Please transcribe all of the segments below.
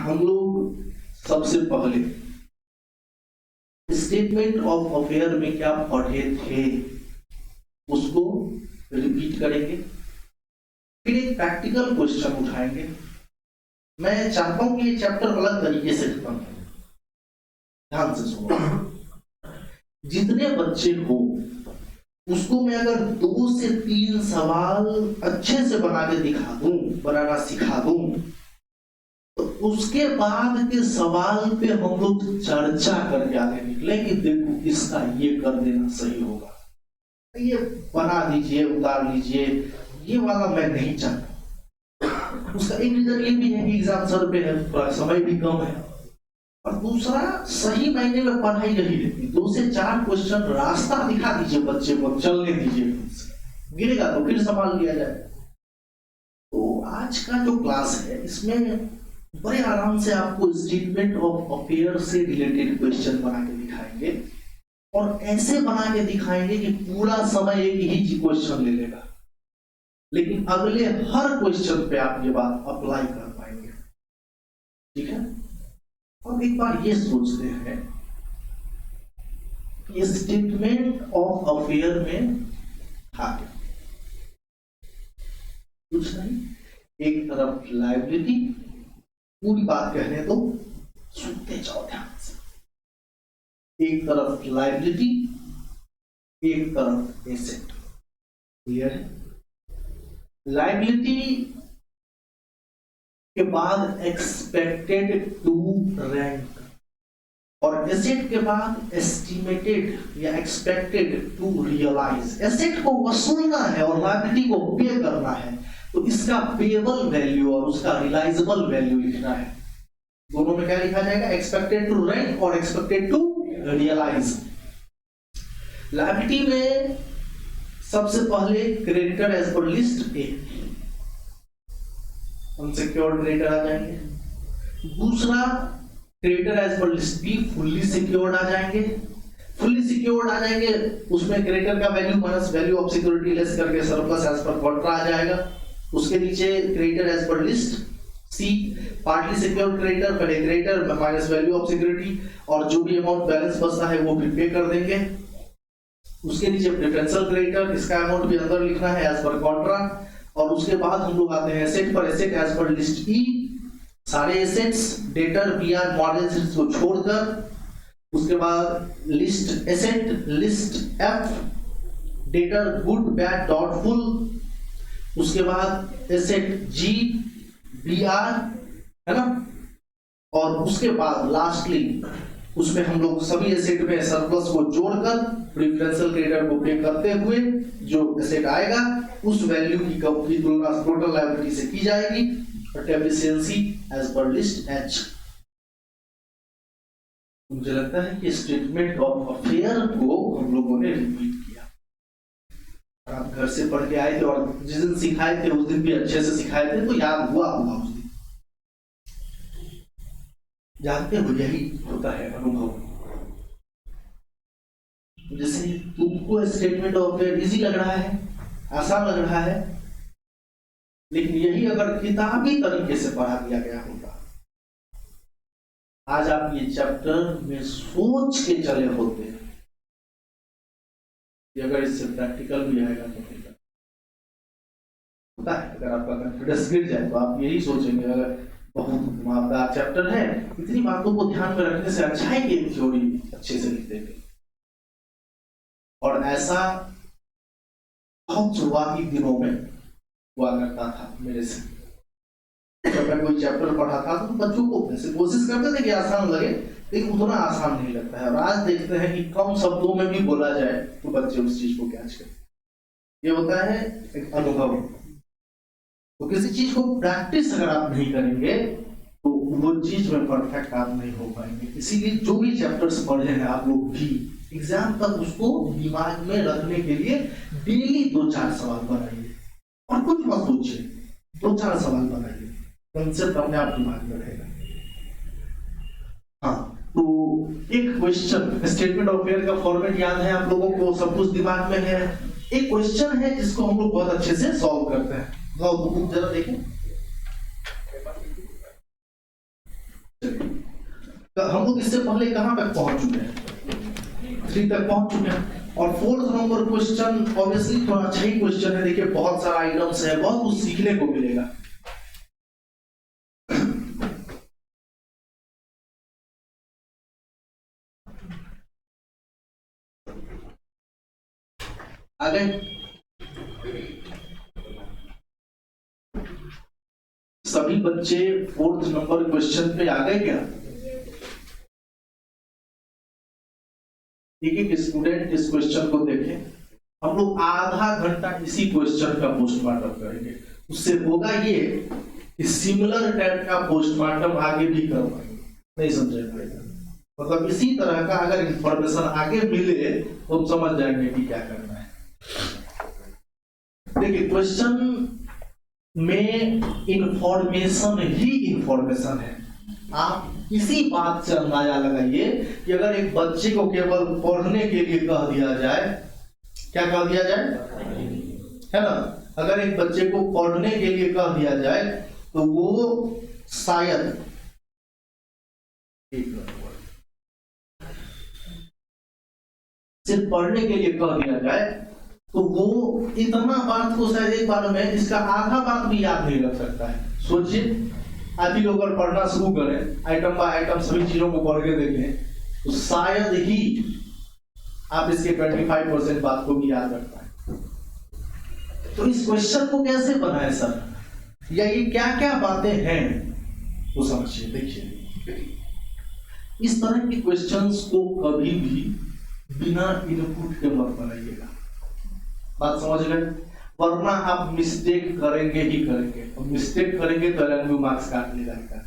हम लोग सबसे पहले स्टेटमेंट ऑफ अफेयर में क्या पढ़े थे उसको रिपीट करेंगे, फिर एक प्रैक्टिकल क्वेश्चन उठाएंगे। मैं चाहता हूं कि ये चैप्टर अलग तरीके से खत्म हो। ध्यान से सुनो, जितने बच्चे हो उसको मैं अगर 2 से 3 सवाल अच्छे से बना के दिखा दूं, बनाना सिखा दूं, तो उसके बाद के सवाल पे हम लोग चर्चा करके आगे निकले कि देखो इसका ये कर देना सही होगा, ये बना दीजिए, उतार लीजिए, ये वाला मैं नहीं चाहता। उसका एक रीजन ये भी है कि एग्जाम सर पे है, थोड़ा समय भी कम है, और दूसरा सही मायने में पढ़ाई नहीं रहती। 2 से 4 क्वेश्चन रास्ता दिखा दीजिए बच्चे को, चलने दीजिए, गिरेगा तो फिर संभाल लिया जाए। तो आज का जो क्लास है इसमें बड़े आराम से आपको स्टेटमेंट ऑफ अफेयर से रिलेटेड क्वेश्चन बना के दिखाएंगे, और ऐसे बना के दिखाएंगे कि पूरा समय एक ही क्वेश्चन ले लेगा, लेकिन अगले हर क्वेश्चन पे आप ये बात अप्लाई कर पाएंगे। ठीक है? अब एक बार ये सोचते हैं कि स्टेटमेंट ऑफ अफेयर में था क्या? कुछ नहीं। एक तरफ लायबिलिटी, पूरी बात कहने दो, सुनते जाओ ध्यान से। एक तरफ लायबिलिटी, एक तरफ एसेट। क्लियर है? लायबिलिटी के बाद एक्सपेक्टेड टू रैंक, और एसेट के बाद एस्टिमेटेड या एक्सपेक्टेड टू रियलाइज। एसेट को वसूलना है और लायबिलिटी को पे करना है, तो इसका पेएबल वैल्यू और उसका रियलाइजेबल वैल्यू लिखना है। दोनों में क्या लिखा जाएगा? एक्सपेक्टेड टू रैंक और एक्सपेक्टेड टू रियलाइज। लायबिलिटी में सबसे पहले क्रेडिटर एज पर लिस्ट ए, अनसिक्योर्ड क्रेडिटर आ जाएंगे। दूसरा क्रेडिटर एज पर लिस्ट बी, फुल्ली सिक्योर्ड आ जाएंगे। फुल्ली सिक्योर्ड आ जाएंगे, उसमें क्रेडिटर का value minus value of security less करके सरप्लस एज पर कॉन्ट्रा आ जाएगा। उसके नीचे क्रेडिटर एज पर list C, partly secured creditor, पहले creditor minus value of security, और जो भी अमाउंट बैलेंस बचता है वो फिर पे कर देंगे। उसके नीचे प्रेफरेंशियल क्रेडिटर, इसका अमाउंट भी अंदर लिखना है एज पर कॉन्ट्रा। और उसके बाद हम लोग आते हैं एसेट पर। एसेट एज पर लिस्ट ई, सारे एसेट्स डेटर बीआर मॉडल को छोड़कर। उसके बाद list asset, list F, debtor good bad doubtful. उसके बाद एसेट जी बीआर, है ना? और उसके बाद लास्टली उसमें हम लोग सभी एसेट में सरप्लस को जोड़कर प्रेफरेंशियल क्रेडिटर को पे करते हुए जो एसेट आएगा उस वैल्यू की तुलना टोटल लायबिलिटी से की जाएगी, और डेफिशिएंसी एज पर लिस्ट एच। मुझे लगता है कि स्टेटमेंट ऑफ अफेयर को हम लोगों ने रिपीट किया। आप घर से पढ़ के आए थे और जिस दिन सिखाए थे उस दिन भी अच्छे से सिखाए थे, तो याद हुआ होगा उस दिन। जानते हो यही होता है अनुभव। जैसे तुमको स्टेटमेंट ऑफ अफेयर इजी लग रहा है, आसान लग रहा है, लेकिन यही अगर किताबी तरीके से पढ़ा दिया गया होता, आज आप ये चैप्टर में सोच के चले होते कि अगर इससे प्रैक्टिकल भी आएगा तो होता है। अगर आपका कॉन्फिडेंस गिर जाए तो आप यही सोचेंगे अगर बहुत घुमावदार चैप्टर है, इतनी बातों को ध्यान में रखने से अच्छा है कि थ्योरी अच्छे से लिख देंगे। और ऐसा बहुत शुरुआती दिनों में हुआ करता था मेरे से। जब मैं कोई चैप्टर पढ़ा था तो बच्चों को ऐसे कोशिश करते थे कि आसान लगे, लेकिन उतना आसान नहीं लगता है। और आज देखते हैं कि कम शब्दों में भी बोला जाए तो बच्चे उस चीज को कैच करते। ये होता है एक अनुभव। तो किसी चीज को प्रैक्टिस अगर आप नहीं करेंगे तो वो चीज में परफेक्ट आप नहीं हो पाएंगे। इसीलिए जो भी चैप्टर्स पढ़े हैं आप लोग भी एग्जाम तक उसको दिमाग में रखने के लिए डेली 2-4 सवाल बनाइए, और कुछ मत सोचिए, 2-4 सवाल बनाइए, कंसेप्ट अपने आप दिमाग में रहेगा। हाँ, तो एक क्वेश्चन, स्टेटमेंट ऑफ अफेयर का फॉर्मेट याद है आप लोगों को, सब कुछ दिमाग में है। एक क्वेश्चन है जिसको हम लोग बहुत अच्छे से सॉल्व करते हैं। बुक जरा देखें। हम लोग इससे पहले कहां तक पहुंच चुके हैं, 3 तक पहुंच चुके हैं। और 4th नंबर क्वेश्चन ऑब्वियसली थोड़ा अच्छा ही क्वेश्चन है। देखिए बहुत सारा आइटम्स है, बहुत कुछ सीखने को मिलेगा। आगे सभी बच्चे 4th नंबर क्वेश्चन पे आ गए क्या? एक स्टूडेंट इस क्वेश्चन को देखें। हम लोग आधा घंटा इसी क्वेश्चन का पोस्टमार्टम करेंगे। उससे होगा ये कि सिमिलर टाइप का पोस्टमार्टम आगे भी करवाएंगे। नहीं समझे पड़ेगा, मतलब इसी तरह का अगर इंफॉर्मेशन आगे मिले तो हम समझ जाएंगे कि क्या करना है। देखिए क्वेश्चन में इंफॉर्मेशन ही इंफॉर्मेशन है। आप इसी बात से अंदाजा लगाइए कि अगर एक बच्चे को केवल पढ़ने के लिए कह दिया जाए, क्या कह दिया जाए, है ना, अगर एक बच्चे को पढ़ने के लिए कह दिया जाए तो वो शायद सिर्फ पढ़ने के लिए कह दिया जाए तो वो इतना बात को शायद एक बार में इसका आधा बात भी याद नहीं रख सकता है। सोचिए आप ही लोग अगर पढ़ना शुरू करें, आइटम बाय आइटम सभी चीजों को पढ़ के देखें, तो शायद ही आप इसके 25% बात को भी याद रख पाए। तो इस क्वेश्चन को कैसे बनाए सर, या ये क्या क्या बातें हैं वो समझिए। देखिए इस तरह के क्वेश्चंस को कभी भी बिना इनपुट के मत बनाइएगा। बात समझ गए? वरना आप मिस्टेक करेंगे ही करेंगे, और मिस्टेक करेंगे तो एलएनयू मार्क्स काट ले जाएगा।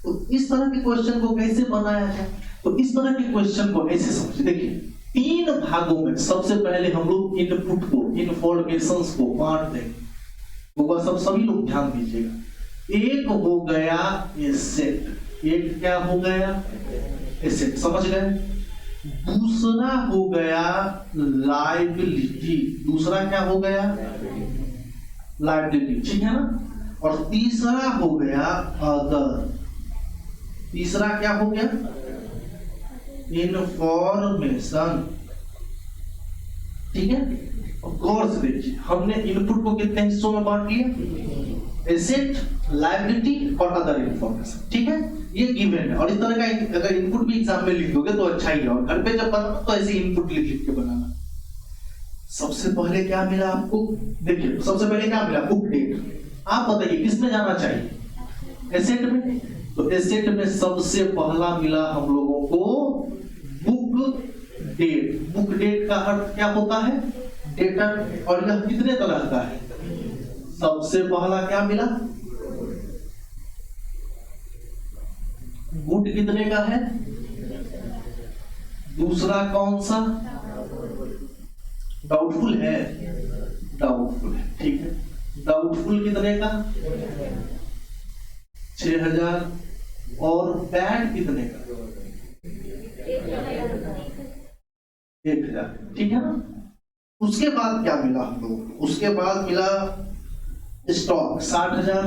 तो इस तरह के क्वेश्चन को कैसे बनाया जाए, तो इस तरह के क्वेश्चन को ऐसे समझिए। देखिए 3 भागों में सबसे पहले हम लोग इनपुट को, इंफॉर्मेशंस को बांट देंगे। तो बस अब सभी लोग ध्यान दीजिएगा। एक हो गया एसेट, एक क्या हो गया, एसेट, समझ गए। दूसरा हो गया लायबिलिटी, दूसरा क्या हो गया, लायबिलिटी, ठीक है ना। और तीसरा हो गया अदर, तीसरा क्या हो गया, इंफॉर्मेशन, ठीक है। और गौर से देखिए हमने इनपुट को कितने हिस्सों में बांट लिया, एसेट, लायबिलिटी और अदर इंफॉर्मेशन, ठीक है। ये गिवन है। और इस तरह का अगर इनपुट भी एग्जाम में लिख दोगे तो अच्छा ही है, और घर पे जब बनाना तो ऐसे इनपुट लिख लिख के बनाना। सबसे पहले क्या मिला आपको, देखिए सबसे पहले क्या मिला, बुक डेट। आप बताइए किसमें जाना चाहिए, एसेट में। तो एसेट में सबसे पहला मिला हम लोगों को बुक डेट। बुक डेट का अर्थ क्या होता है, डेटा। और यह कितने तरह का है, सबसे पहला क्या मिला, गुड कितने का है, दूसरा कौन सा, डाउटफुल है, डाउटफुल है, ठीक है। डाउटफुल कितने का, 6000। और बैड कितने का, 1000, ठीक है ना। उसके बाद क्या मिला हम लोगों को, उसके बाद मिला स्टॉक 60,000।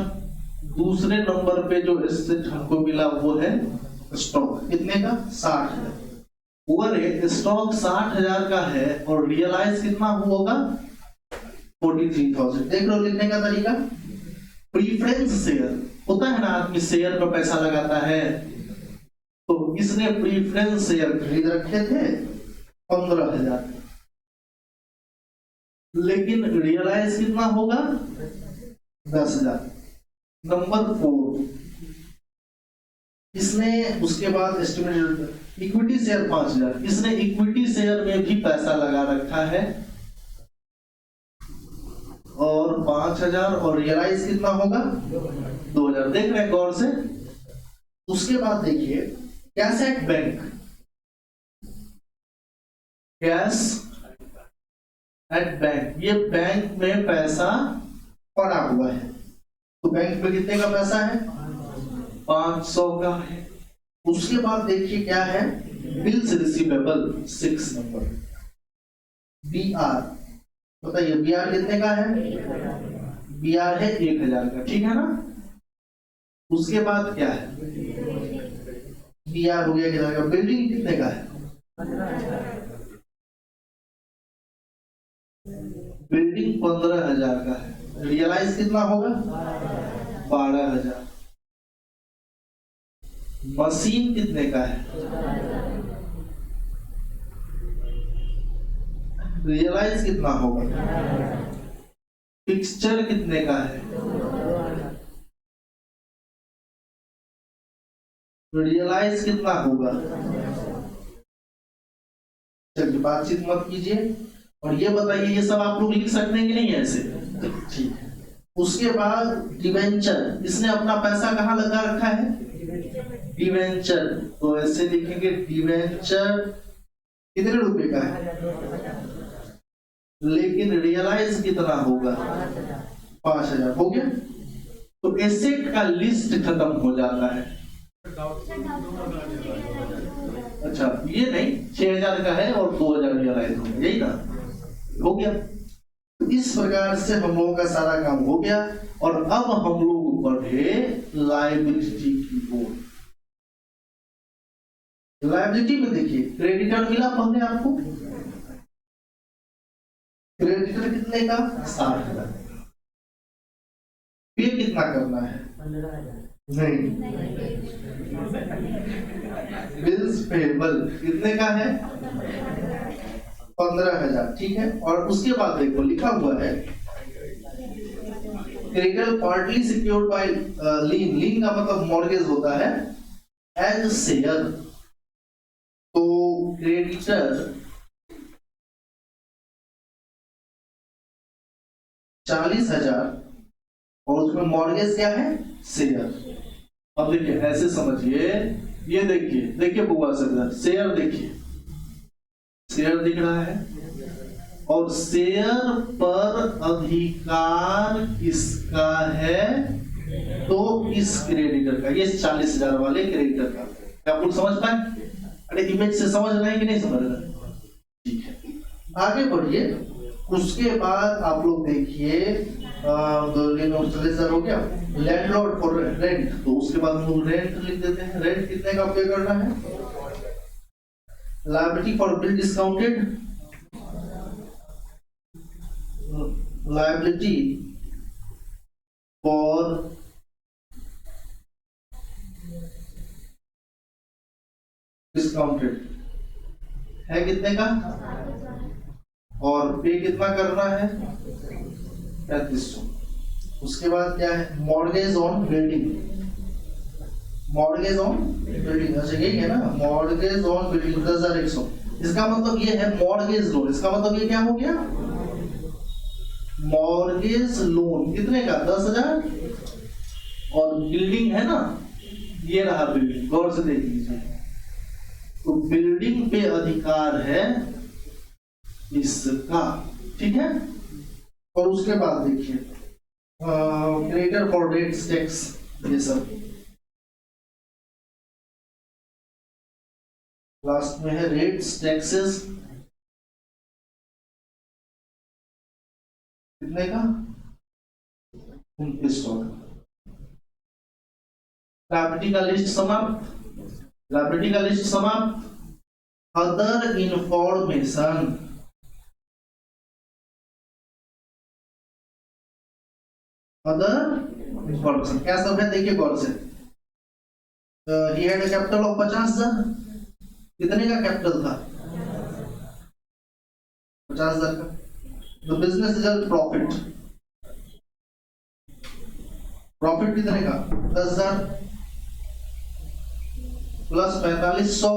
दूसरे नंबर पे जो एसेट हमको मिला वो है स्टॉक, कितने का, 60,000। ओवर स्टॉक 60,000 का है और रियलाइज कितना होगा, 43,000। देख लो लिखने का तरीका। प्रीफरेंस शेयर होता है ना, आदमी शेयर पर पैसा लगाता है, तो इसने प्रीफरेंस शेयर खरीद रखे थे 15,000, लेकिन रियलाइज कितना होगा, 10,000। नंबर 4 इसने उसके बाद एस्टिमेटेड इक्विटी शेयर 5,000, इसने इक्विटी शेयर में भी पैसा लगा रखा है और 5,000, और रियलाइज कितना होगा, 2,000। देख रहे हैं गौर से। उसके बाद देखिए cash at bank, cash at bank, ये बैंक में पैसा पड़ा हुआ है, तो बैंक में कितने का पैसा है, 500 का है। उसके बाद देखिए क्या है, बिल्स रिसीवेबल 6 नंबर, बीआर, बताइए बीआर कितने का है, बीआर है 1,000 का, ठीक है ना। उसके बाद क्या है, दिया हो गया किधर का। बिल्डिंग कितने का है? बिल्डिंग 15,000 का है। रियलाइज कितना होगा? 12,000। मशीन कितने का है? रियलाइज कितना होगा? फिक्सचर कितने का है? रियलाइज कितना होगा? चलिए बातचीत मत कीजिए और ये बताइए, ये सब आप लोग लिख सकते हैं कि नहीं ऐसे? ठीक है। उसके बाद डिवेंचर, इसने अपना पैसा कहाँ लगा रखा है? डिवेंचर, तो ऐसे लिखेंगे डिवेंचर कितने रुपए का है? लेकिन रियलाइज कितना होगा? 5,000। हो गया। तो एसेट का लिस्ट खत्म हो जाता है। अच्छा, ये नहीं, 6,000 का है और 2,000 रियलाइज हो गया, यही ना? हो गया। इस प्रकार से हम लोगों का सारा काम हो गया। और अब हम लोग बढ़े लायबिलिटी की ओर। लायबिलिटी में देखिए, क्रेडिटर मिला पहले आपको। क्रेडिटर कितने का? 60,000। पे कितना करना है? नहीं, बिल्स पेबल कितने का है? 15,000। ठीक है। और उसके बाद देखो लिखा हुआ है क्रेडिटर पार्टली सिक्योर्ड बाय लीन। लीन का मतलब मॉर्गेज होता है एज शेयर। तो क्रेडिटर 40,000 और उसमें मॉर्गेज क्या है? शेयर। अब देखिए ऐसे समझिए, ये देखिए बुआ सर, शेयर देखिए, शेयर दिख रहा है और शेयर पर अधिकार किसका है? तो इस क्रेडिटर का, ये 40,000 वाले क्रेडिटर का। क्या आप लोग समझ पाए? अरे इमेज से समझ रहे हैं कि नहीं समझ रहे? ठीक है, आगे बढ़िए। उसके बाद आप लोग देखिए हो गया लैंडलॉर्ड फॉर रेंट। तो उसके बाद हम लोग रेंट लिख देते हैं। रेंट कितने का पे करना है? Liability for bill discounted, liability for discounted है कितने का? और पे कितना करना है? 3500। उसके बाद क्या है? Mortgage on building. Mortgage on building, अच्छा यही है ना? Mortgage on building 10,100। इसका मतलब ये है मॉर्गेज लोन। इसका मतलब ये क्या हो गया? मॉर्गेज लोन कितने का? 10,000। और बिल्डिंग है ना, ये रहा बिल्डिंग, गौर से देख लीजिए। तो बिल्डिंग पे अधिकार है इसका। ठीक है। और उसके बाद देखिए क्रेडिटर फॉर रेट्स टैक्स, ये सब लास्ट में है। रेट्स टैक्सेस कितने का? 2900। लायबिलिटी का लिस्ट समाप्त। लायबिलिटी का लिस्ट समाप्त। अदर इंफॉर्मेशन, अदर इंफॉर्मेशन क्या सब है? देखिए गौर से। He had a capital of 50,000। कितने का कैपिटल था? 50,000 का। The business result profit, profit कितने का? 10,000 प्लस 4500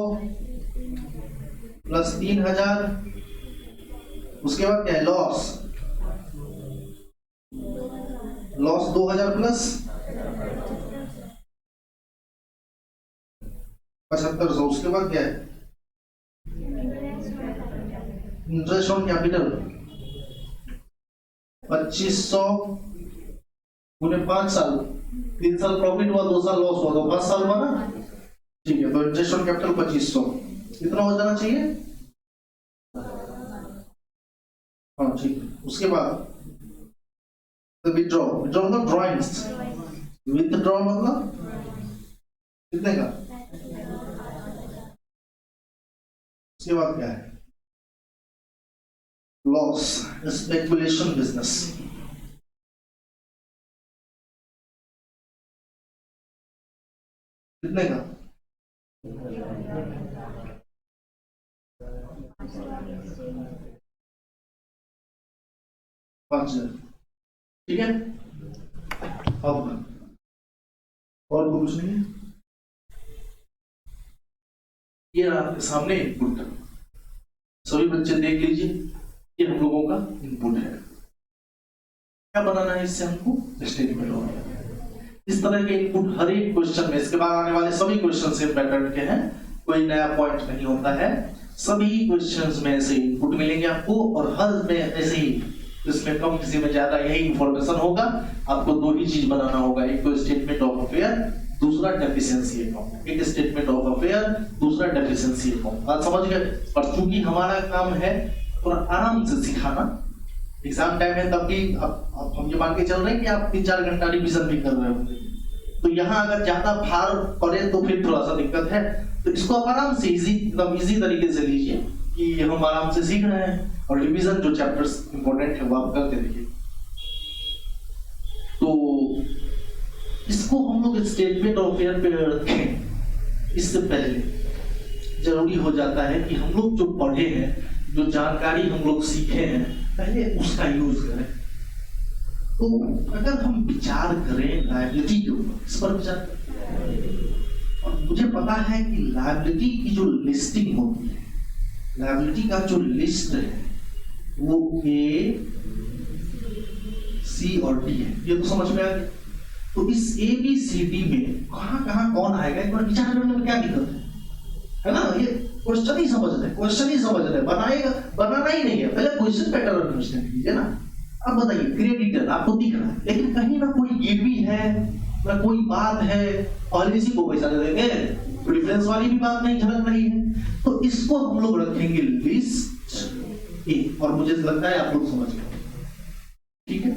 प्लस 3,000। उसके बाद क्या है? Loss, loss 2,000 plus 7500। उसके बाद क्या है? इंटरेस्ट ऑन कैपिटल 2500 पूरे 5 साल। 3 साल प्रॉफिट हुआ, 2 साल लॉस हुआ, तो 5 साल हुआ ना? ठीक है। तो इंटरेस्ट ऑन कैपिटल 2500 कितना हो जाना चाहिए? हाँ ठीक है। उसके बाद विथड्रॉ, विथड्रॉ मतलब ड्रॉइंग्स। विथड्रॉ मतलब कितने का? इसके बाद क्या है? Loss, speculation business. कितने का? 5,000। ठीक है, अब और कुछ नहीं है। ये आपके सामने इनपुट, सभी बच्चे देख लीजिए, ये हम लोगों का इनपुट है। क्या बनाना है इससे हमको? स्टेटमेंट होगा। इस तरह के इनपुट हर एक क्वेश्चन में, इसके बाद आने वाले सभी क्वेश्चन सेम पैटर्न के हैं, कोई नया पॉइंट नहीं होता है। सभी क्वेश्चंस में ऐसे इनपुट मिलेंगे आपको, और हर में ऐसे ही, इसमें कम किसी में ज्यादा यही इंफॉर्मेशन होगा। आपको दो ही चीज बनाना होगा, एक तो स्टेटमेंट ऑफ अफेयर, दूसरा डेफिशिएंसी अकाउंट। एक स्टेटमेंट ऑफ अफेयर, दूसरा डेफिशिएंसी अकाउंट। बात समझ गए? और चूंकि हमारा काम है थोड़ा आराम से सिखाना, एग्जाम टाइम है, तब भी अब हम ये मान के चल रहे हैं कि आप 3-4 घंटा रिवीजन भी कर रहे होंगे, तो यहाँ अगर ज्यादा भार पड़े तो फिर थोड़ा सा दिक्कत है। तो इसको आप आराम से एकदम इजी तरीके से लीजिए कि हम आराम से सीख रहे हैं, और रिवीजन जो चैप्टर्स इंपॉर्टेंट है वो आप करते रहिए। तो इसको हम लोग स्टेटमेंट ऑफ अफेयर पे रखें, इससे पहले जरूरी हो जाता है कि हम लोग जो पढ़े हैं, जो जानकारी हम लोग सीखे हैं, पहले उसका यूज करें। तो अगर हम विचार करें लायबिलिटी के ऊपर, इस पर विचार करें, और मुझे पता है कि लायबिलिटी की जो लिस्टिंग होती है, लायबिलिटी का जो लिस्ट है वो A, C और D है। ये तो समझ में आ गया। तो इस ABCD में कहां कौन आएगा, एक बार विचार करने में क्या दिक्कत है ना? ये क्वेश्चन ही समझ रहे, बनाना ही नहीं है, पहले क्वेश्चन पैटर्न अंडरस्टैंड कीजिए ना। अब बताइए, क्रेडिटर आपको दिख रहा है, लेकिन कहीं ना कोई गिरवी है, ना कोई बात है, और इसी को पैसा दे देंगे, डिफरेंस वाली भी बात नहीं झलक रही है। तो इसको हम लोग रखेंगे लिस्ट ए, और मुझे लगता है आप लोग समझ गए। ठीक है,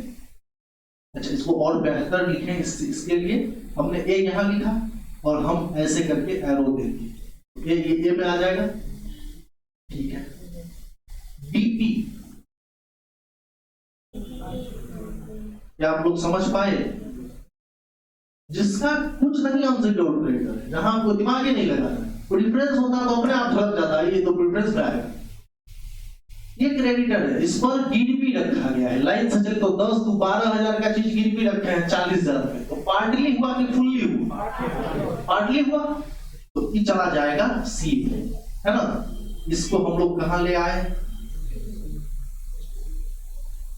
अच्छा, इसको और बेहतर लिखें। इसके लिए हमने ए यहां लिखा, और हम ऐसे करके एरो दे दिए, ये में आ जाएगा। ठीक है, बीपी, क्या आप लोग समझ पाए? जिसका कुछ नहीं अनसिक्योर्ड क्रेडिटर है, जहां आपको दिमाग ही नहीं लगाना, कोई डिफरेंस होता तो अपने आप झलक जाता है, ये तो प्रेफरेंस में आएगा। ये क्रेडिटर है, इस पर गिरवी रखा गया है, लाइन से चले तो 10-12,000 का चीज गिरवी रखे हैं 40,000 में, तो पार्टली हुआ कि फुल्ली हुआ? पार्टली हुआ, तो ये चला जाएगा सी में, है ना? इसको हम लोग कहां ले आए?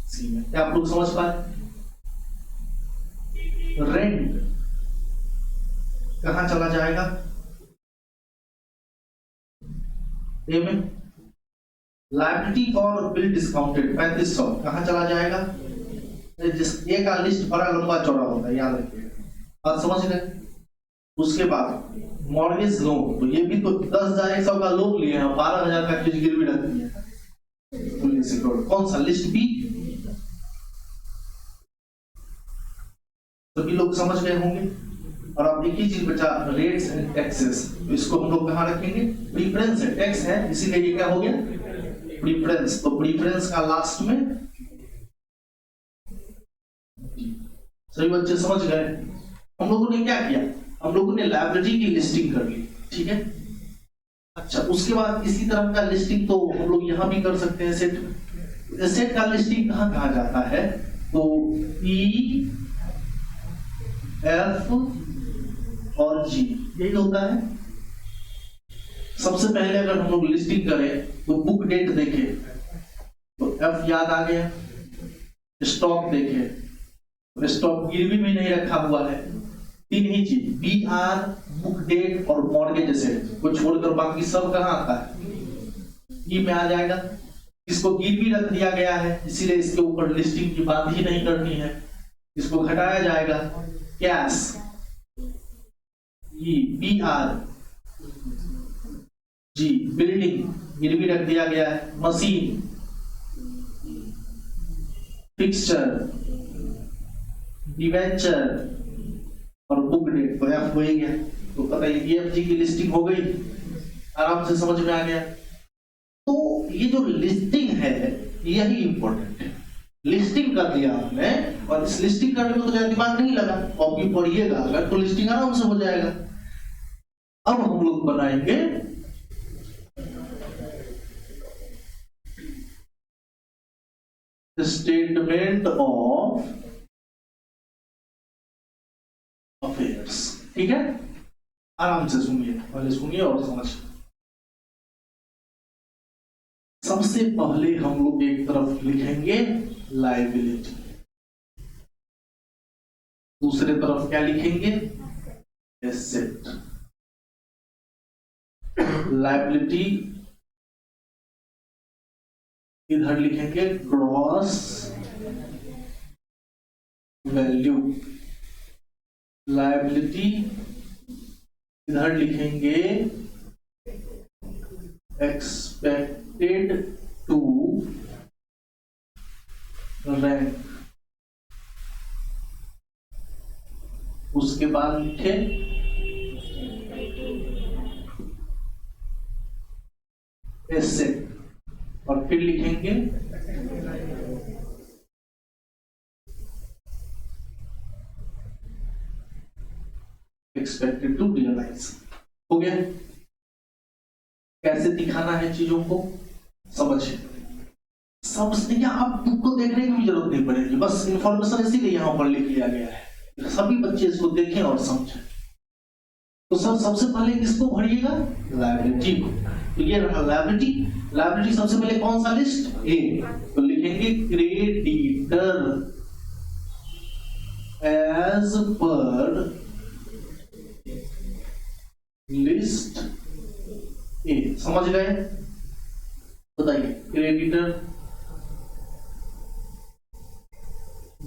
सी में। क्या आप लोग समझ पाए? रेंट कहां चला जाएगा? ए में। लायबिलिटी फॉर बिल डिस्काउंटेड 3500 कहां चला जाएगा? जिस ए का लिस्ट बड़ा लंबा चौड़ा होता है, याद रखिएगा, बात समझ गए? उसके बाद मॉर्गेज लोन, तो ये भी तो 10,100 का लोन लिए हैं, 12,000 का चीज गिरवी रख दिया है, फुली सिक्योर्ड। कौन सा? List B. सभी लोग समझ गए होंगे। और अब एक ही चीज बचा, रेट्स एंड टैक्सेस। तो इसको हम लोग कहां रखेंगे? प्रीफरेंस है, टैक्स है, इसीलिए ये क्या हो गया? प्रीफरेंस। तो प्रीफरेंस का लास्ट में, सभी बच्चे समझ गए? हम लोगों ने क्या किया? हम लोगों ने लायबिलिटी की लिस्टिंग कर ली, ठीक है। अच्छा, उसके बाद इसी तरह का लिस्टिंग तो हम लोग यहां भी कर सकते हैं। एसेट, एसेट का लिस्टिंग कहां कहा जाता है? तो ई, एफ और जी, यही होता है। सबसे पहले अगर हम लोग लिस्टिंग करें तो बुक डेट देखें, तो एफ याद आ गया। स्टॉक देखें, स्टॉक गिरवी में नहीं रखा हुआ है। तीन ही चीज, बी आर, बुक डेट और मॉर्गेज एसेट को छोड़कर बाकी सब कहां आता है? ई में आ जाएगा। इसको गिरवी रख दिया गया है, इसीलिए इसके ऊपर लिस्टिंग की बात ही नहीं करनी है। इसको घटाया जाएगा। Cash, E, B R, G, building गिरवी रख दिया गया है। मशीन, फिक्सचर, डिवेंचर और बुक डेट, तो एफ हो ही गया। तो पता है EFG की लिस्टिंग हो गई, आराम से समझ में आ गया। तो ये जो लिस्टिंग है यही इंपॉर्टेंट है। लिस्टिंग कर दिया आपने, और इस लिस्टिंग करने में तो ज्यादा दिमाग नहीं लगा, कॉपी पढ़िएगा अगर तो लिस्टिंग आराम से हो जाएगा। अब हम लोग बनाएंगे स्टेटमेंट ऑफ अफेयर्स। ठीक है, आराम से सुनिए, पहले सुनिए और समझिए। सबसे पहले हम लोग एक तरफ लिखेंगे लायबिलिटी, दूसरे तरफ क्या लिखेंगे, एसेट। लायबिलिटी इधर लिखेंगे ग्रॉस वैल्यू, लायबिलिटी इधर लिखेंगे एक्सपेक्टेड टू रैंक, उसके बाद लिखे एसेट, और फिर लिखेंगे एक्सपेक्टेड टू रियलाइज। हो गया? कैसे दिखाना है चीजों को समझिए। सब यहाँ आप बुक को देखने की भी जरूरत नहीं पड़ेगी, बस इंफॉर्मेशन इसीलिए यहाँ पर लिख लिया गया है, सभी बच्चे इसको देखें और समझें। तो सबसे पहले किसको भरिएगा, लायबिलिटी को। तो ये रहा लायबिलिटी। लायबिलिटी सबसे पहले कौन सा लिस्ट, ए, तो लिखेंगे क्रेडिटर एज पर लिस्ट ए। समझ गए? बताइए, क्रेडिटर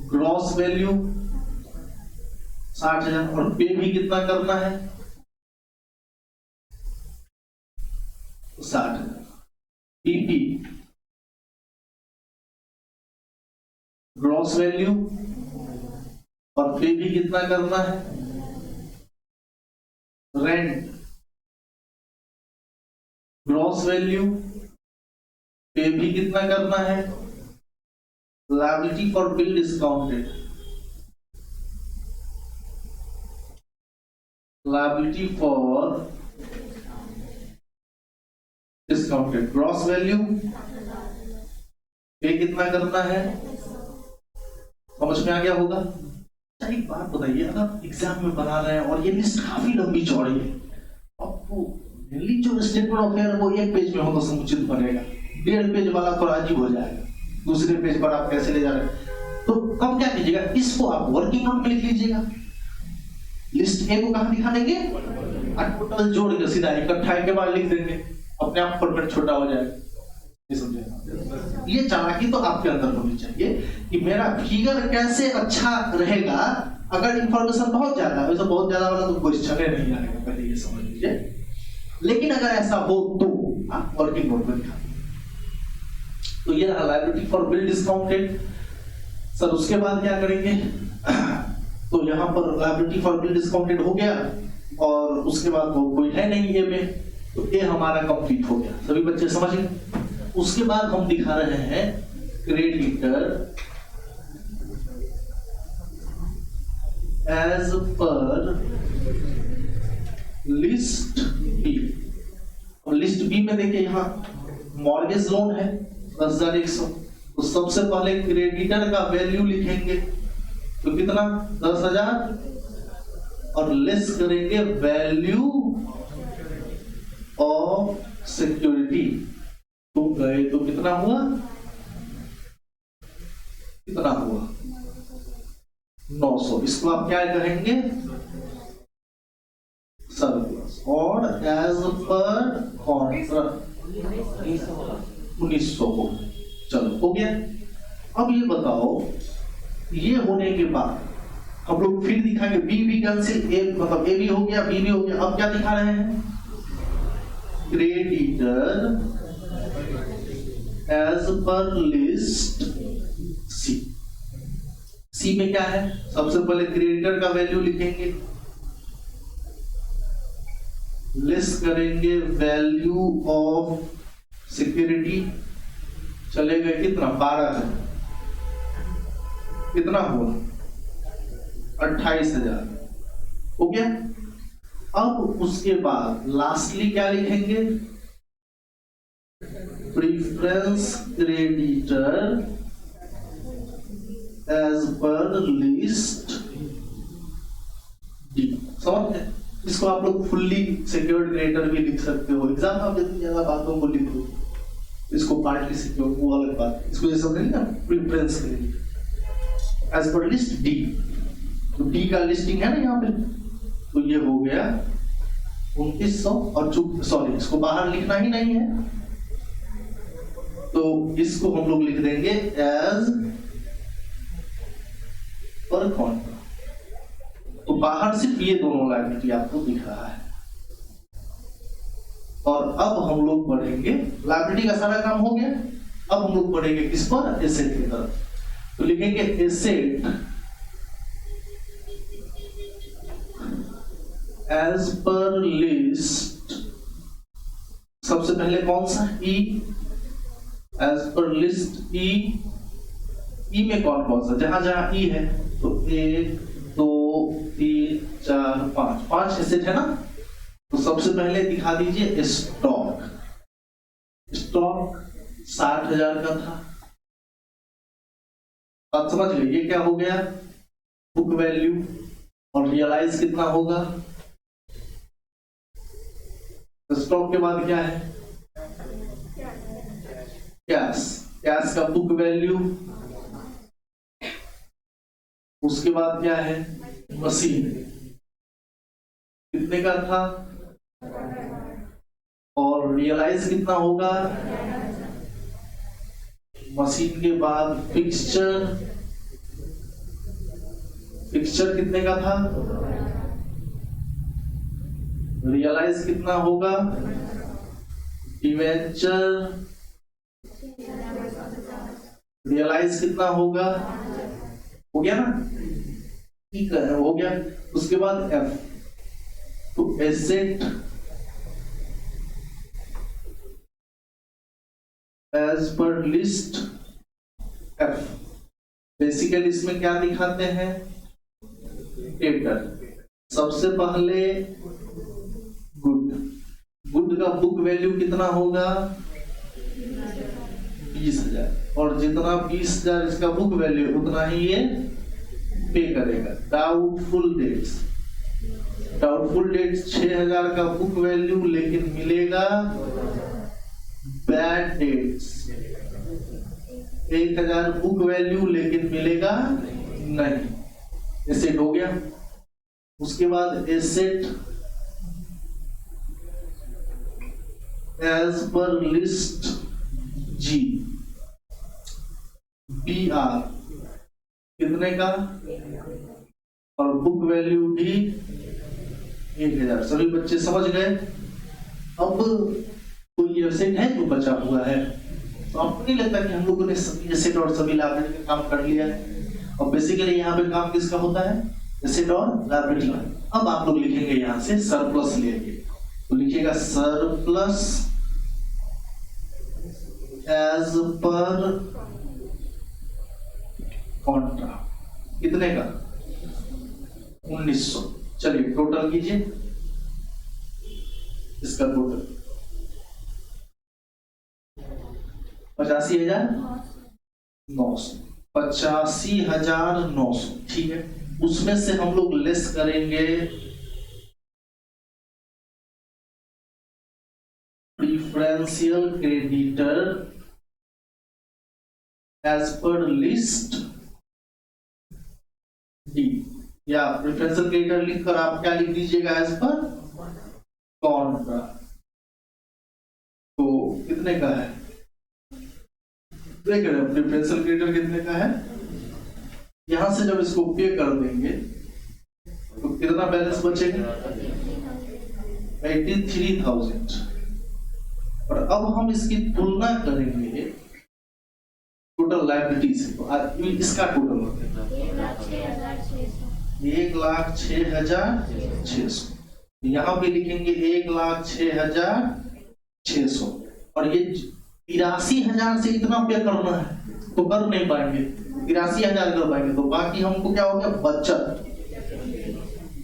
ग्रॉस वैल्यू 60,000, और पे भी कितना करना है, 60,000। पीपी ग्रॉस वैल्यू और पे भी कितना करना है, रेंट ग्रॉस वैल्यू, पे भी कितना करना है, liability for bill discounted, liability for discounted gross value, पे कितना करना है। समझ में आ गया होगा? एक बात बताइए, अगर एग्जाम में बना रहे हैं और ये लिस्ट काफी लंबी चौड़ी है, आपको मेनली जो स्टेटमेंट ऑफ फेयर वो एक पेज में हो तो समुचित बनेगा, 1.5 पेज वाला तो अजीब हो जाएगा, दूसरे पेज पर आप कैसे ले जा रहे हैं। तो कब क्या कीजिएगा, इसको आप वर्किंग नोट में लिख लीजिएगा। लिस्ट ए को कहां दिखा देंगे, टोटल जोड़ के सीधा इकट्ठा के बाद लिख देंगे, अपने आप फॉर्मेट छोटा हो जाएगा। ये चालाकी तो आपके अंदर होनी चाहिए कि मेरा फिगर कैसे अच्छा रहेगा। अगर इंफॉर्मेशन बहुत ज्यादा है, वैसे बहुत ज्यादा वाला तो क्वेश्चन नहीं आएगा, पहले ये समझ लीजिए। लेकिन अगर ऐसा हो तो आप वर्किंग नोट में लिखा। तो ये liability for bill discounted. Sir उसके बाद क्या करेंगे, तो यहाँ पर लायबिलिटी फॉर बिल डिस्काउंटेड हो गया, और उसके बाद तो कोई है नहीं ए में, तो ए हमारा कंप्लीट हो गया। सभी बच्चे समझ गए? उसके बाद हम दिखा रहे हैं क्रेडिटर एज पर लिस्ट बी। और लिस्ट बी में देखिए यहाँ मॉर्गेज लोन है 10,100, तो सबसे पहले क्रेडिटर का वैल्यू लिखेंगे, तो कितना 10,000, और लेस करेंगे वैल्यू ऑफ सिक्योरिटी, तो गए तो कितना हुआ, कितना हुआ 900। इसको आप क्या कहेंगे, सरप्लस, और एज पर कॉन्ट्रैक्ट 1900 हो। चलो हो गया। अब ये बताओ, ये होने के बाद हम लोग फिर दिखाएंगे बी भी कैंसिल, ए मतलब ए भी हो गया, बी भी हो गया। अब क्या दिखा रहे हैं, क्रेडिटर एज पर लिस्ट सी। सी में क्या है, सबसे पहले क्रेडिटर का वैल्यू लिखेंगे, लेस करेंगे वैल्यू ऑफ सिक्योरिटी चले गए कितना 12,000, कितना हुआ 28,000 हो गया। अब उसके बाद लास्टली क्या लिखेंगे, प्रीफरेंस क्रेडिटर एज पर लिस्ट डी। समझ गए? इसको आप लोग फुल्ली सिक्योर्ड क्रेडिटर भी लिख सकते हो, एग्जाम में जितनी ज्यादा बातों को लिखो, इसको पार्टली सिक्योर वो अलग बात, इसको जैसा करेंगे ना प्रीफरेंस क्रेडिटर एज पर लिस्ट डी। तो डी का लिस्टिंग है ना यहाँ पे, तो ये हो गया 2900 और सॉरी इसको बाहर लिखना ही नहीं है, तो इसको हम लोग लिख देंगे एज पर कॉन्ट्रा। तो बाहर सिर्फ ये दोनों लायबिलिटी आपको दिख रहा है। और अब हम लोग बढ़ेंगे, लायबिलिटी का सारा काम हो गया, अब हम लोग बढ़ेंगे किस पर, एसेट की तरफ। तो लिखेंगे एसेट एज पर लिस्ट, सबसे पहले कौन सा ई, एज पर लिस्ट ई, ई में कौन कौन सा, जहां जहां ई है तो 1 2 3 4 5 5 एसेट है ना। तो सबसे पहले दिखा दीजिए स्टॉक, स्टॉक 60,000 का था, आप समझ गए ये क्या हो गया बुक वैल्यू। और रियलाइज कितना होगा, स्टॉक के बाद क्या है कैश, कैश का बुक वैल्यू। उसके बाद क्या है मशीन, कितने का था, और रियलाइज कितना होगा। मशीन के बाद फिक्सचर, फिक्सचर कितने का था, रियलाइज कितना होगा। डिवेंचर रियलाइज कितना होगा, हो गया ना, ठीक है हो गया। उसके बाद एफ, तो एसेट एज पर लिस्ट एफ, बेसिकली इसमें क्या दिखाते हैं डेटर। सबसे पहले गुड, गुड का बुक वैल्यू कितना होगा 20,000, और जितना 20,000 इसका बुक वैल्यू उतना ही ये पे करेगा। डाउटफुल डेट्स, डाउटफुल डेट्स 6,000 का बुक वैल्यू लेकिन मिलेगा बैड डेट्स 1,000 बुक वैल्यू लेकिन मिलेगा नहीं, एसेट हो गया। उसके बाद एसेट एज पर लिस्ट जी, बी आर कितने का, और बुक वैल्यू भी 1,000। सभी बच्चे समझ गए। अब कोई एसेट है जो बचा हुआ है, तो आपको नहीं लगता कि हम लोगों ने सभी एसेट और सभी लायबिलिटी का काम कर लिया है। और बेसिकली यहाँ पे काम किसका होता है, एसेट और लायबिलिटी का। अब आप लोग लिखेंगे यहाँ से सरप्लस लेंगे, तो लिखिएगा सरप्लस एज पर कॉन्ट्रा, कितने का 1900। चलिए टोटल कीजिए इसका टोटल 85,900, 85,900, ठीक है। उसमें से हम लोग लेस करेंगे प्रीफरेंशियल क्रेडिटर एज पर लिस्ट डी, या प्रेफरेंशियल क्रेडिटर लिखकर आप क्या लिख दीजिएगा एज पर कॉन्ट्रा। तो कितने का है देख रहे हो, प्रेफरेंशियल क्रेडिटर कितने का है। यहां से जब इसको पे कर देंगे तो कितना बैलेंस बचेगा 83,000। और अब हम इसकी तुलना करेंगे टोटल लायबिलिटी से, तो इसका टोटल होगा 1,06,600। यहाँ पे लिखेंगे 1,06,600, और ये 83,000 से इतना पे करना है तो कर नहीं पाएंगे, 83,000 कर पाएंगे, तो बाकी हमको क्या हो गया, बचत,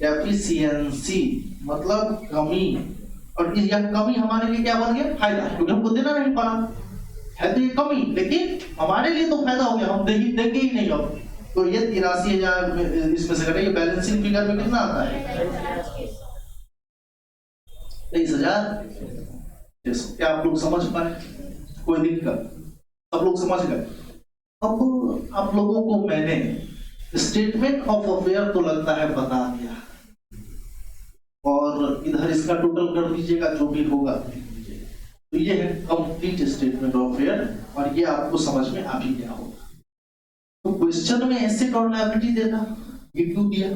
डेफिशिएंसी मतलब कमी, और यह कमी हमारे लिए क्या बन गया, फायदा, क्योंकि हमको देना नहीं पड़ा है तो ये कमी, लेकिन हमारे लिए तो फायदा हो गया, हम देंगे ही नहीं अब। तो ये 83,000 इसमें से करेंगे, बैलेंसिंग फिगर में कितना आता है, 23,000। क्या आप लोग समझ पाए, कोई दिक्कत, सब लोग समझ गए। अब आप लोगों को मैंने स्टेटमेंट ऑफ अफेयर तो लगता है बता दिया, और इधर इसका टोटल कर दीजिएगा जो भी होगा, तो ये है कंप्लीट स्टेटमेंट ऑफ अफेयर, और ये आपको समझ में आ भी गया होगा। तो क्वेश्चन में एसेट और लायबिलिटी देना, ये क्यों दिया,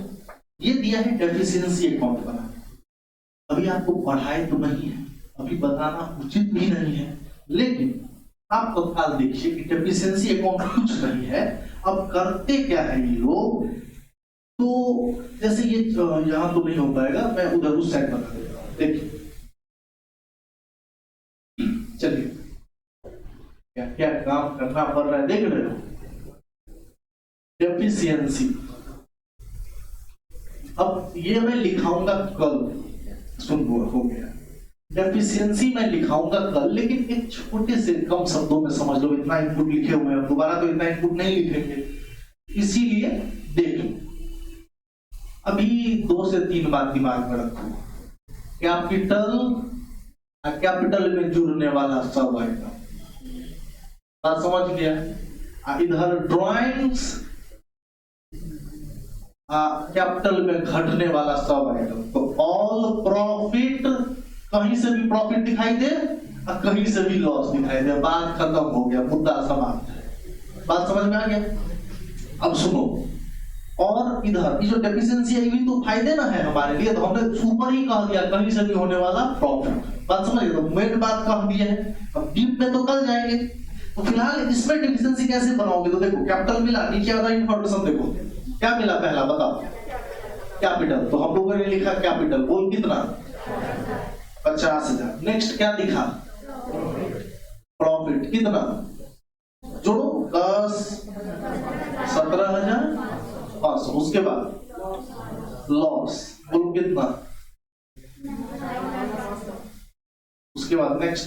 ये दिया है डेफिशिएंसी अकाउंट बनाने। अभी आपको पढ़ाए तो नहीं है, अभी बताना उचित भी नहीं है, लेकिन आप तत्काल देखिए कि डेफिशिएंसी अकाउंट कुछ नहीं है। अब करते क्या है ये लोग, तो जैसे ये यहां तो नहीं हो पाएगा, मैं उधर उस साइड बता देता हूं, देखिए चलिए क्या क्या काम करना पड़ रहा है, देख रहे हो, डेफिशिएंसी। अब ये मैं लिखाऊंगा कल, सुन हो गया, डेफिशिएंसी मैं लिखाऊंगा कल, लेकिन एक छोटे से कम शब्दों में समझ लो, इतना इनपुट लिखे हुए हैं, दोबारा तो इतना इनपुट नहीं लिखेंगे, इसीलिए देखो अभी 2 से 3 बात दिमाग में रखो। कैपिटल में जुड़ने वाला सब आइटम, बात समझ गया। इधर ड्राइंग्स, कैपिटल में घटने वाला सब आइटम, तो ऑल प्रॉफिट, कहीं से भी प्रॉफिट दिखाई दे और कहीं से भी लॉस दिखाई दे, बात खत्म हो गया, मुद्दा समाप्त है, बात समझ में आ गया। अब सुनो, और इधर ये जो डेफिशिएंसी है, ये तो फायदे ना है हमारे लिए, तो हमने ऊपर ही कह दिया कहीं से भी होने वाला प्रॉफिट, बात समझ गए, तो मेन बात कह दी है। अब डीप में तो कल जाएंगे, तो फिलहाल इसमें डेफिशिएंसी कैसे बनाओगे, तो देखो कैपिटल मिला, नीचे आता इंफॉर्मेशन देखो क्या मिला, पहला बताओ, कैपिटल, तो हम लोगों ने लिखा कैपिटल, बोल कितना, 50,000। नेक्स्ट क्या दिखा, प्रॉफिट कितना, जोड़ो 10, 17,500। उसके बाद लॉस, बोलो कितना, उसके बाद नेक्स्ट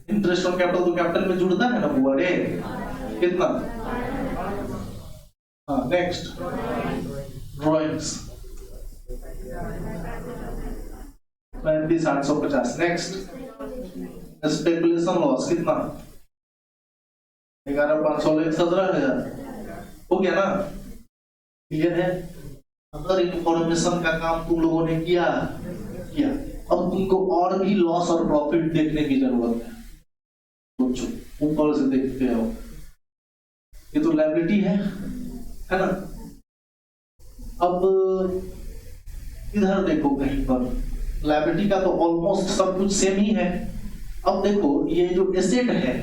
इंटरेस्ट ऑन कैपिटल, तो कैपिटल में जुड़ता है ना बुआ रे, कितना, हाँ next drawings 35,850। Next speculation loss कितना, 11,500, 17,000 हो गया ना, क्लियर है। अगर इंफॉर्मेशन का काम तुम लोगों ने किया, अब तुमको और भी लॉस और प्रॉफिट देखने की जरूरत है, सोचो ऊपर से देखते हो, ये तो लायबिलिटी है ना। अब इधर देखो कहीं पर लायबिलिटी का तो ऑलमोस्ट सब कुछ सेम ही है। अब देखो ये जो एसेट है,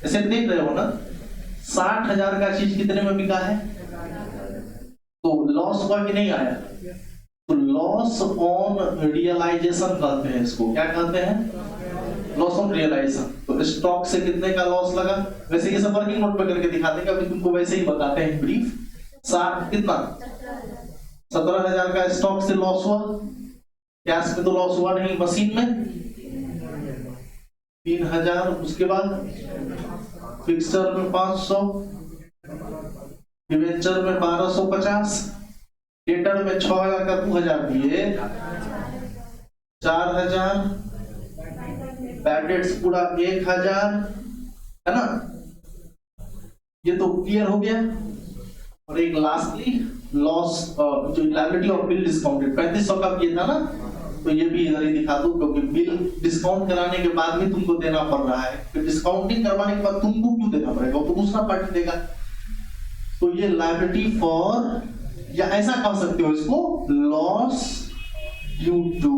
एसेट देख रहे हो ना, 60,000 का चीज कितने में बिका है, तो लॉस हुआ कि नहीं आया, तो लॉस ऑन रियलाइजेशन कहते हैं इसको, क्या कहते हैं, लॉस ऑन रियलाइजेशन। तो स्टॉक से कितने का लॉस लगा, वैसे ये सब वर्किंग नोट पे करके दिखा देंगे, अभी तुमको वैसे ही बताते हैं ब्रीफ। 60 कितना, 17,000 का स्टॉक से लॉस हुआ, कैश में तो लॉस हुआ नहीं, मशीन में 3,000, उसके बाद फिक्सर में 500, डिवेंचर में 1250, डेटर में 6,000 का 2,000 दिए, 4,000, बैड डेट्स पूरा 1,000, है ना, ये तो क्लियर हो गया। और एक लास्टली लॉस जो लायबिलिटी ऑफ बिल डिस्काउंटेड 3500 का ये था ना, तो ये भी इधर ही दिखा दो, क्योंकि बिल डिस्काउंट कराने के बाद भी तुमको देना पड़ रहा है, फिर डिस्काउंटिंग करवाने के बाद तुमको क्यों देना पड़ेगा, तो दूसरा पार्टी देगा। तो ये लायबिलिटी फॉर, या ऐसा कह सकते हो इसको, loss due to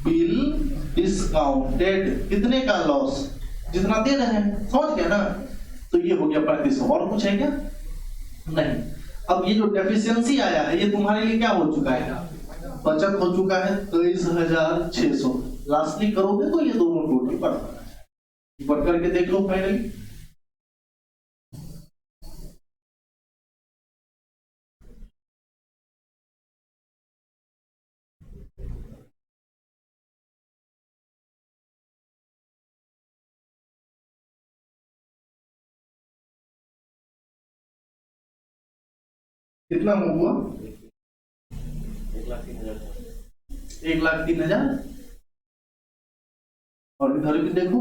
bill discounted, कितने का लॉस, जितना दे रहे हैं, समझ गया ना। तो ये हो गया 3500, और कुछ है क्या, नहीं। अब ये जो डेफिशिएंसी आया है, ये तुम्हारे लिए क्या हो चुका है, बचत हो चुका है 23,600। लास्टली करोगे तो ये दोनों टोटल पड़ता है। एक बार करके देख लो फाइनली। कितना हुआ? 1,03,000। और इधर भी देखो,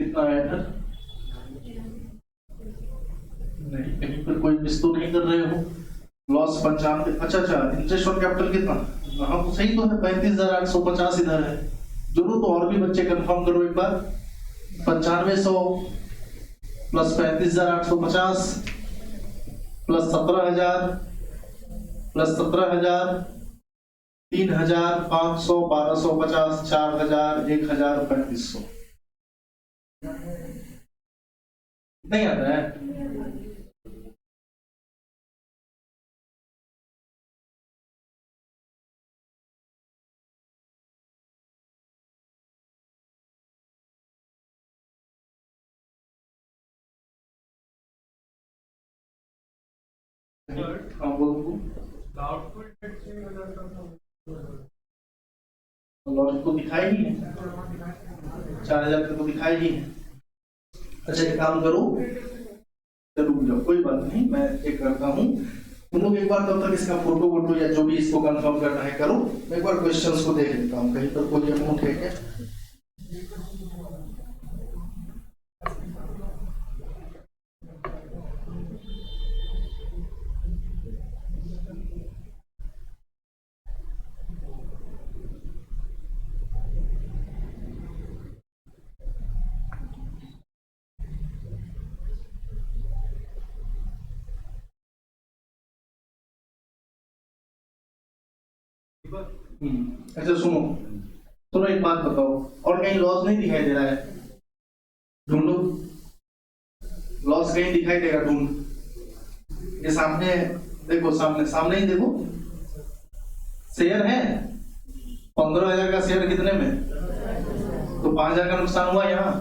कितना आया था? नहीं, कहीं पर कोई मिस तो नहीं कर रहे हो? लॉस 95। अच्छा, इंटरेस्ट ऑन कैपिटल कितना? हाँ तो सही तो है, 35,850 इधर है। जरूर तो और भी बच्चे कंफर्म करो एक बार। 9500 प्लस 35,850 प्लस 17,000 प्लस 17,000 3,000 500 1,250 4,000 1,000 3,500। नहीं आता है? हाँ बोलो। लॉस तो दिखाई ही है, 4,000 का तो दिखाई ही है। अच्छा एक काम करो, चलो जाओ, कोई बात नहीं, मैं चेक करता हूँ। तुम लोग एक बार तब तक इसका फोटो वोटो या जो भी इसको कंफर्म करना है करो। मैं एक बार क्वेश्चंस को देख लेता हूँ, कहीं पर कोई अमाउंट है क्या? अच्छा सुनो सुनो, एक बात बताओ, और कहीं लॉस नहीं दिखाई दे रहा है? ढूंढो, लॉस कहीं दिखाई देगा, ढूंढ। ये सामने देखो, सामने सामने ही देखो, शेयर है 15,000 का शेयर कितने में? तो 5,000 का नुकसान हुआ यहाँ।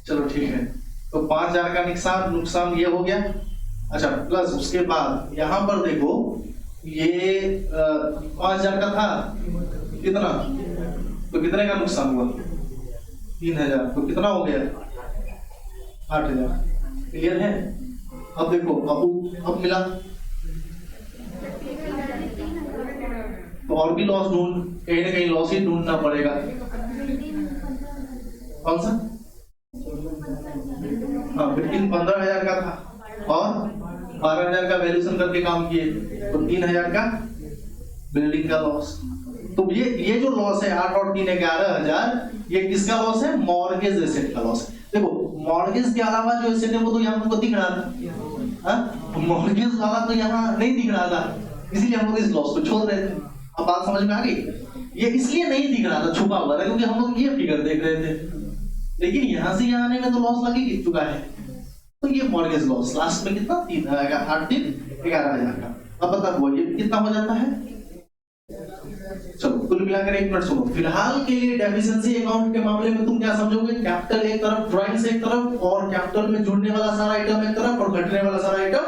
चलो ठीक है, तो 5,000 का नुकसान ये हो गया। अच्छा प्लस उसके बाद यहाँ पर देखो, ये 5,000 का था कितना, तो कितने का नुकसान हुआ? 3,000, तो कितना हो गया? 8,000। क्लियर है? अब देखो, अब मिला तो और भी लॉस ढूंढ, कहीं ना कहीं लॉस ही ढूंढना पड़ेगा। कौन सा? हाँ, बिल्कुल 15,000 का था और 12,000 का वैल्यूएशन करके काम किए, तो 3,000 का बिल्डिंग का लॉस। तो ये जो लॉस है 8 और 3 11,000, ये किसका लॉस है? मॉर्गेज एसेट का लॉस है। देखो मॉर्गेज के अलावा जो एसेट है वो तो यहाँ हमको दिख रहा था, मॉर्गेज वाला तो यहाँ नहीं दिख रहा था, इसीलिए हम लोग इस लॉस को छोड़ रहे थे। अब बात समझ में आ गई? ये इसलिए नहीं दिख रहा था, छुपा हुआ था, क्योंकि हम लोग ये फिगर देख रहे थे, लेकिन यहाँ से यहाँ आने में तो लॉस लग ही चुका है। तो ये मॉर्गेज लॉस लास्ट में कितना? 8 3 11,000 का। अब बताओ ये कितना हो जाता है? चलो कुल मिलाकर एक मिनट सुनो। फिलहाल के लिए डेफिशिएंसी अकाउंट के मामले में तुम क्या समझोगे? कैपिटल एक तरफ, ड्राइंग्स एक तरफ, और कैपिटल में जुड़ने वाला सारा आइटम एक तरफ और घटने वाला सारा आइटम,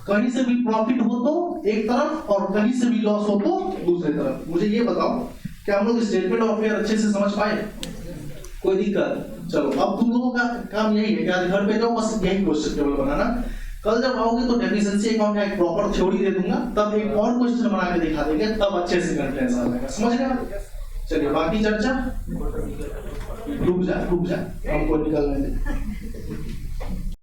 कहीं से भी प्रॉफिट हो तो एक तरफ और कहीं से भी लॉस हो तो दूसरी तरफ। मुझे ये बताओ, क्या हम लोग स्टेटमेंट ऑफ फेयर अच्छे से समझ पाए? कोई दिक्कत? चलो अब तुम लोगों का काम यही है कि आज घर पे जाओ बस यही क्वेश्चन टेबल बनाना। कल जब आओगे तो डेफिशिएंसी अकाउंट का एक प्रॉपर थ्योरी दे दूंगा, तब एक और क्वेश्चन बना के दिखा देंगे, तब अच्छे से कॉन्फिडेंस आ जाएगा। समझ गए? चलिए बाकी चर्चा रुक जा, हमको निकलने दे।